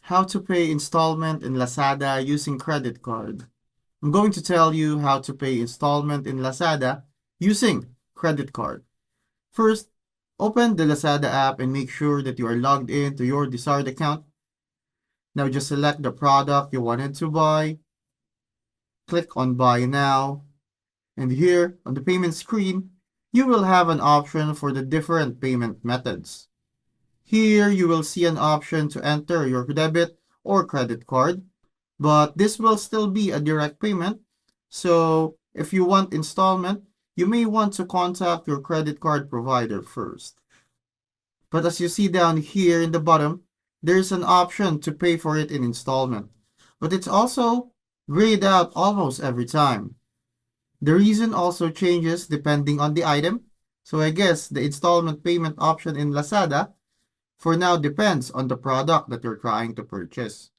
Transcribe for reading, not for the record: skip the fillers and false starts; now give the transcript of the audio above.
How to pay installment in Lazada using credit card. I'm going to tell you how to pay installment in Lazada using credit card. First, open the Lazada app and make sure that you are logged in to your desired account. Now just select the product you wanted to buy. Click on Buy Now. And here on the payment screen, you will have an option for the different payment methods. Here you will see an option to enter your debit or credit card, but this will still be a direct payment. So if you want installment, you may want to contact your credit card provider first. But as you see down here in the bottom, there's an option to pay for it in installment, but it's also grayed out almost every time. The reason also changes depending on the item, so I guess the installment payment option in Lazada for now depends on the product that you're trying to purchase.